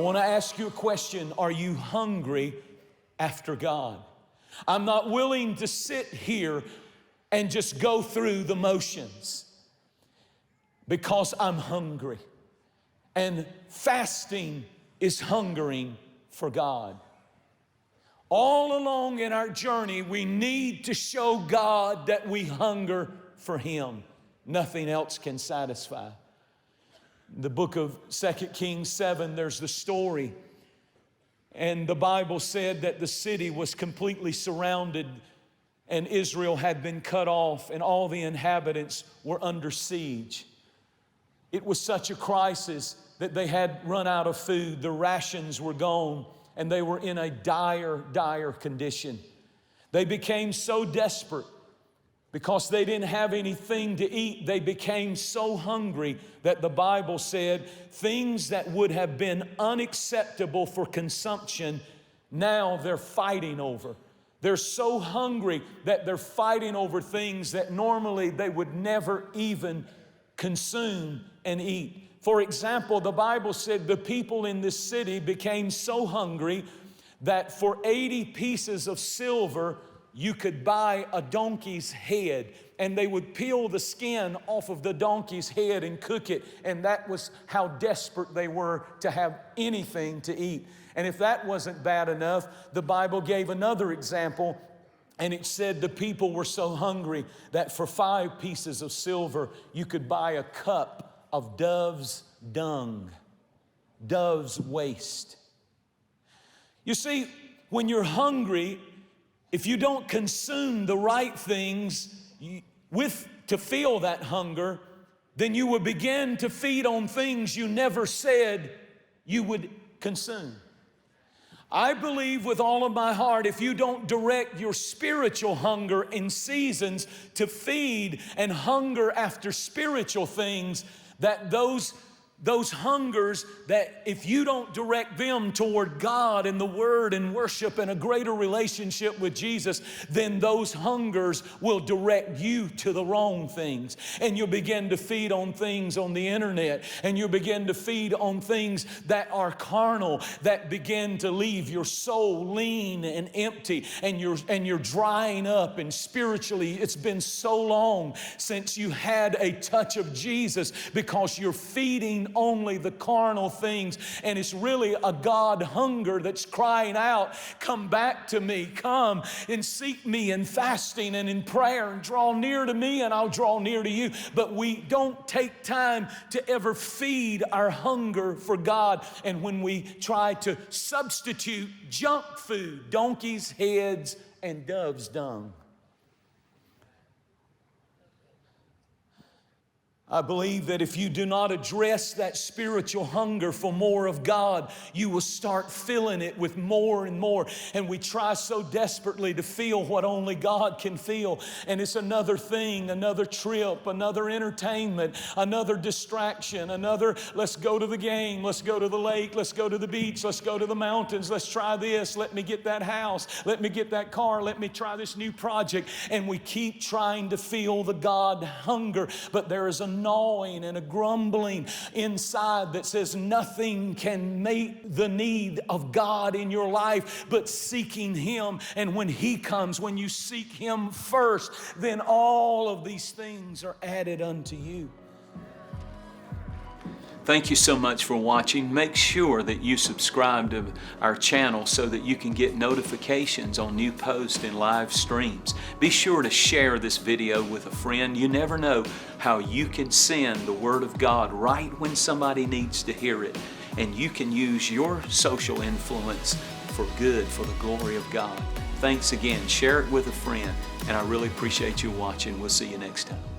want to ask you a question. Are you hungry after God? I'm not willing to sit here and just go through the motions because I'm hungry. And fasting is hungering for God. All along in our journey, we need to show God that we hunger for Him. Nothing else can satisfy. The book of 2 Kings 7, there's the story. And the Bible said that the city was completely surrounded and Israel had been cut off and all the inhabitants were under siege. It was such a crisis that they had run out of food. The rations were gone and they were in a dire condition. They became so desperate because they didn't have anything to eat. They became so hungry that the Bible said things that would have been unacceptable for consumption, now they're fighting over. They're so hungry that they're fighting over things that normally they would never even consume and eat. For example, the Bible said the people in this city became so hungry that for 80 pieces of silver, you could buy a donkey's head, and they would peel the skin off of the donkey's head and cook it. And that was how desperate they were to have anything to eat. And if that wasn't bad enough, the Bible gave another example, and it said the people were so hungry that for 5 pieces of silver, you could buy a cup of dove's dung, dove's waste. You see, when you're hungry, if you don't consume the right things to feel that hunger, then you will begin to feed on things you never said you would consume. I believe with all of my heart, if you don't direct your spiritual hunger in seasons to feed and hunger after spiritual things, that those hungers, that if you don't direct them toward God and the Word and worship and a greater relationship with Jesus, then those hungers will direct you to the wrong things. And you'll begin to feed on things on the internet, and you'll begin to feed on things that are carnal, that begin to leave your soul lean and empty, and you're drying up. And spiritually, it's been so long since you had a touch of Jesus because you're feeding only the carnal things, and it's really a God hunger that's crying out, come back to me, come and seek me in fasting and in prayer, and draw near to me and I'll draw near to you. But we don't take time to ever feed our hunger for God. And when we try to substitute junk food, donkey's heads and dove's dung, I believe that if you do not address that spiritual hunger for more of God, you will start filling it with more and more. And we try so desperately to feel what only God can feel. And it's another thing, another trip, another entertainment, another distraction, another let's go to the game, let's go to the lake, let's go to the beach, let's go to the mountains, let's try this, let me get that house, let me get that car, let me try this new project. And we keep trying to feel the God hunger, but there is a gnawing and a grumbling inside that says nothing can make the need of God in your life but seeking Him. And when He comes, when you seek Him first, then all of these things are added unto you. Thank you so much for watching. Make sure that you subscribe to our channel so that you can get notifications on new posts and live streams. Be sure to share this video with a friend. You never know how you can send the Word of God right when somebody needs to hear it. And you can use your social influence for good, for the glory of God. Thanks again. Share it with a friend. And I really appreciate you watching. We'll see you next time.